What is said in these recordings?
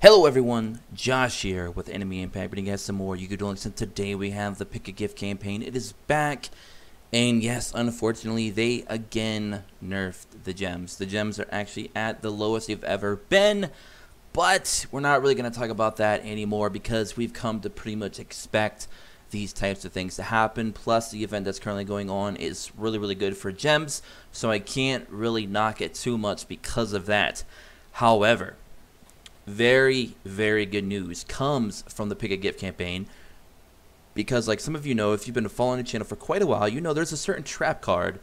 Hello everyone, Josh here with Enemy Impact, bringing you guys some more Yu-Gi-Oh! Duel Links, and today we have the Pick a Gift campaign. It is back, and yes, unfortunately, they again nerfed the gems. The gems are actually at the lowest they've ever been, but we're not really going to talk about that anymore because we've come to pretty much expect these types of things to happen. Plus, the event that's currently going on is really good for gems, so I can't really knock it too much because of that. However, very good news comes from the Pick a Gift campaign, because like some of you know, if you've been following the channel for quite a while, you know there's a certain trap card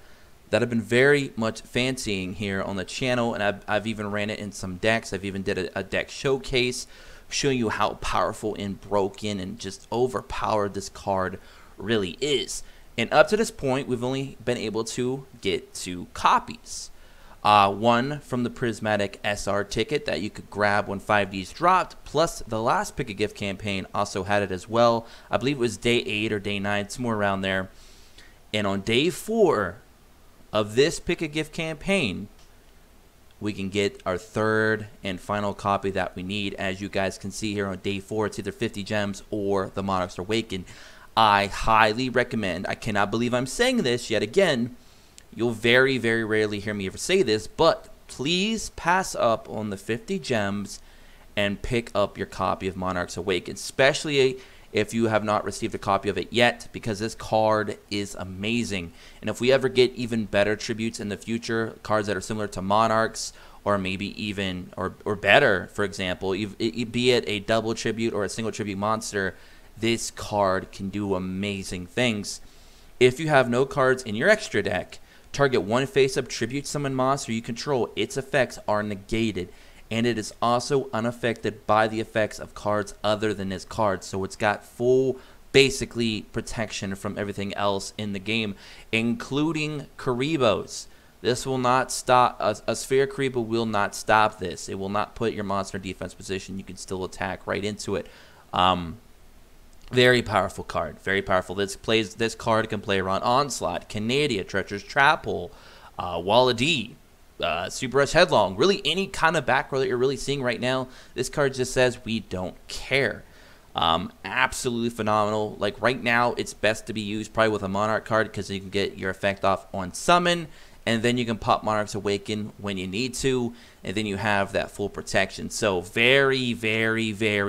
that I've been very much fancying here on the channel, and I've even ran it in some decks. I've even did a deck showcase showing you how powerful and broken and just overpowered this card really is. And up to this point, we've only been able to get 2 copies. One from the Prismatic SR ticket that you could grab when 5Ds dropped, plus the last Pick a Gift campaign also had it as well. I believe it was day 8 or day 9, somewhere around there. And on day 4 of this Pick a Gift campaign, we can get our 3rd and final copy that we need. As you guys can see here on day 4, it's either 50 gems or the Monarchs Awaken. I highly recommend, I cannot believe I'm saying this yet again, you'll very rarely hear me ever say this, but please pass up on the 50 gems and pick up your copy of Monarchs Awaken, especially if you have not received a copy of it yet, because this card is amazing. And if we ever get even better tributes in the future, cards that are similar to Monarchs, or maybe even, or better, for example, be it a double tribute or a single tribute monster, this card can do amazing things. If you have no cards in your extra deck, target one face-up tribute summon monster you control. Its effects are negated, and it is also unaffected by the effects of cards other than this card. So it's got full, basically, protection from everything else in the game, including Kuribohs. This will not stop, a Sphere Kuriboh will not stop this. It will not put your monster in defense position. You can still attack right into it. Very powerful card, very powerful. This card can play around Onslaught, Canadia, Treacherous Trap Hole, Walla D, Super Rush Headlong. Really, any kind of back row that you're really seeing right now, this card just says we don't care. Absolutely phenomenal. Like right now, it's best to be used probably with a Monarch card because you can get your effect off on summon, and then you can pop Monarchs Awaken when you need to, and then you have that full protection. So very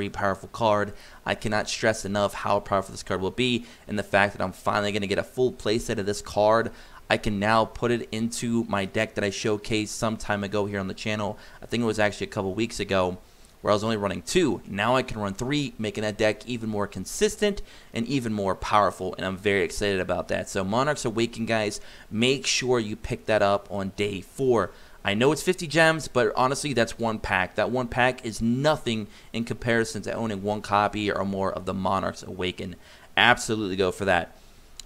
powerful card. I cannot stress enough how powerful this card will be, and the fact that I'm finally going to get a full playset of this card. I can now put it into my deck that I showcased some time ago here on the channel. I think it was actually a couple weeks ago, where I was only running 2. Now I can run 3, making that deck even more consistent and even more powerful, and I'm very excited about that. So Monarchs Awaken, guys, make sure you pick that up on day 4. I know it's 50 gems, but honestly, that's one pack. That one pack is nothing in comparison to owning 1 copy or more of the Monarchs Awaken. Absolutely go for that.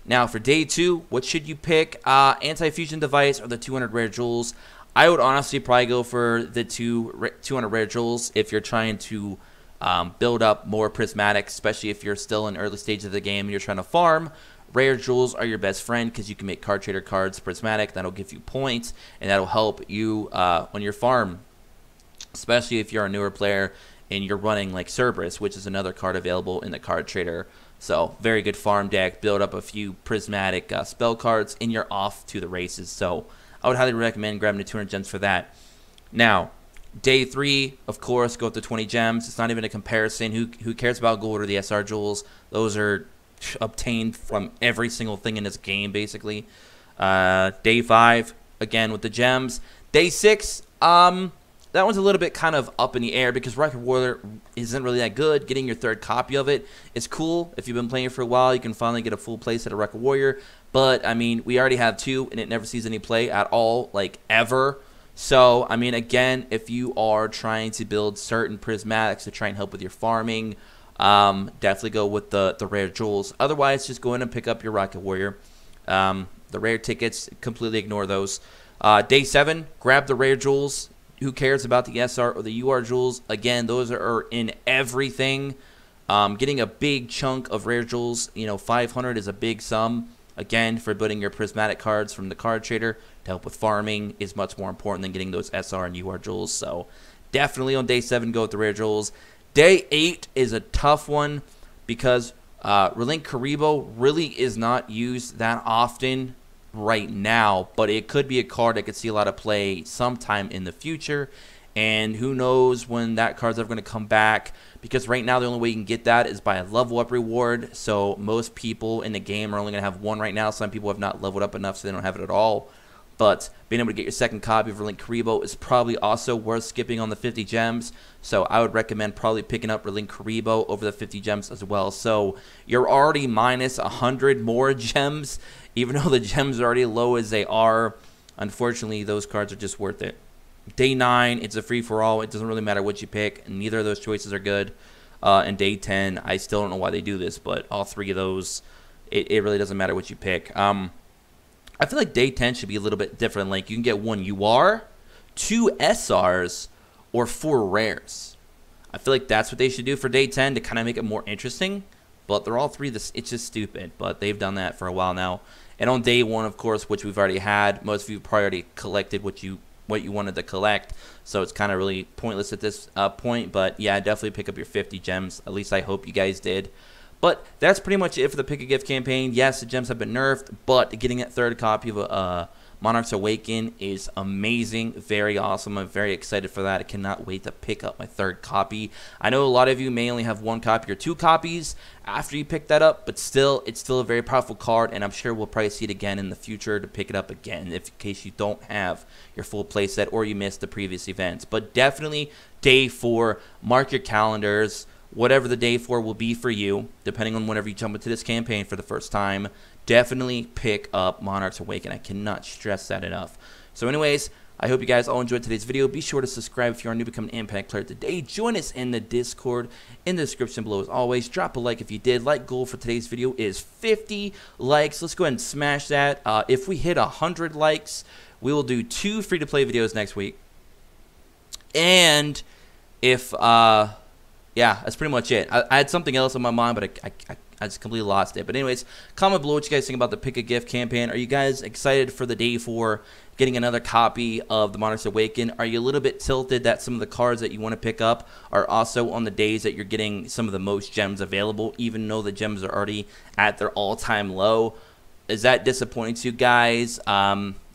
Now, for day 2, what should you pick? Anti-Fusion Device or the 200 Rare Jewels? I would honestly probably go for the 200 Rare Jewels if you're trying to build up more Prismatic, especially if you're still in early stages of the game and you're trying to farm. Rare Jewels are your best friend because you can make card trader cards Prismatic. That'll give you points, and that'll help you on your farm, especially if you're a newer player and you're running like Cerberus, which is another card available in the card trader. So very good farm deck. Build up a few Prismatic spell cards, and you're off to the races. So I would highly recommend grabbing the 200 gems for that. Now, day 3, of course, go with the 20 gems. It's not even a comparison. Who cares about gold or the SR jewels? Those are obtained from every single thing in this game, basically. Day 5, again with the gems. Day 6, that one's a little bit kind of up in the air because Record Warrior isn't really that good. Getting your 3rd copy of it is cool. If you've been playing it for a while, you can finally get a full playset of Record Warrior. But, I mean, we already have 2, and it never sees any play at all, like, ever. So, I mean, again, if you are trying to build certain Prismatics to try and help with your farming, definitely go with the Rare Jewels. Otherwise, just go in and pick up your Rocket Warrior. The rare tickets, completely ignore those. Day 7, grab the Rare Jewels. Who cares about the SR or the UR Jewels? Again, those are in everything. Getting a big chunk of Rare Jewels, 500 is a big sum. Again, for building your Prismatic cards from the card trader to help with farming is much more important than getting those SR and UR Jewels. So definitely on day 7, go with the Rare Jewels. Day 8 is a tough one because Relinkuriboh really is not used that often right now, but it could be a card that could see a lot of play sometime in the future. And who knows when that card's ever going to come back, because right now the only way you can get that is by a level up reward. So most people in the game are only going to have one right now. Some people have not leveled up enough, so they don't have it at all. But being able to get your second copy of Relinkuriboh is probably also worth skipping on the 50 gems. So I would recommend probably picking up Relinkuriboh over the 50 gems as well. So you're already minus 100 more gems, even though the gems are already low as they are. Unfortunately, those cards are just worth it. Day 9, it's a free-for-all. It doesn't really matter what you pick, and neither of those choices are good. And Day 10, I still don't know why they do this, but all three of those, it really doesn't matter what you pick. I feel like Day 10 should be a little bit different. Like, you can get 1 UR, 2 SRs, or 4 rares. I feel like that's what they should do for Day 10 to kind of make it more interesting. But they're all three, it's just stupid. But they've done that for a while now. And on Day 1, of course, which we've already had, most of you probably already collected what you wanted to collect, so it's kind of really pointless at this point. But yeah, definitely pick up your 50 gems. At least I hope you guys did. But that's pretty much it for the Pick a Gift campaign. Yes, the gems have been nerfed, but getting that third copy of Monarchs Awaken is amazing, very awesome. I'm very excited for that. I cannot wait to pick up my third copy. I know a lot of you may only have 1 copy or 2 copies after you pick that up, but still, it's still a very powerful card, and I'm sure we'll probably see it again in the future to pick it up again, if in case you don't have your full playset or you missed the previous events. But definitely Day 4, mark your calendars. Whatever the Day 4 will be for you, depending on whenever you jump into this campaign for the first time, definitely pick up Monarchs Awaken. I cannot stress that enough. So anyways, I hope you guys all enjoyed today's video. Be sure to subscribe if you are new to become an Impact player today. Join us in the Discord in the description below as always. Drop a like if you did. Like goal for today's video is 50 likes. Let's go ahead and smash that. If we hit 100 likes, we will do 2 free-to-play videos next week. And if... yeah, that's pretty much it. I had something else on my mind, but I just completely lost it. But anyways, comment below what you guys think about the Pick a Gift campaign. Are you guys excited for the Day 4 getting another copy of the Monarchs Awaken? Are you a little bit tilted that some of the cards that you want to pick up are also on the days that you're getting some of the most gems available, even though the gems are already at their all-time low? Is that disappointing to you guys?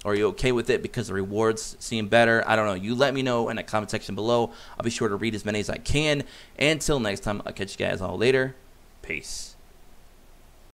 Are you okay with it because the rewards seem better? I don't know. You let me know in the comment section below. I'll be sure to read as many as I can. Until next time, I'll catch you guys all later. Peace.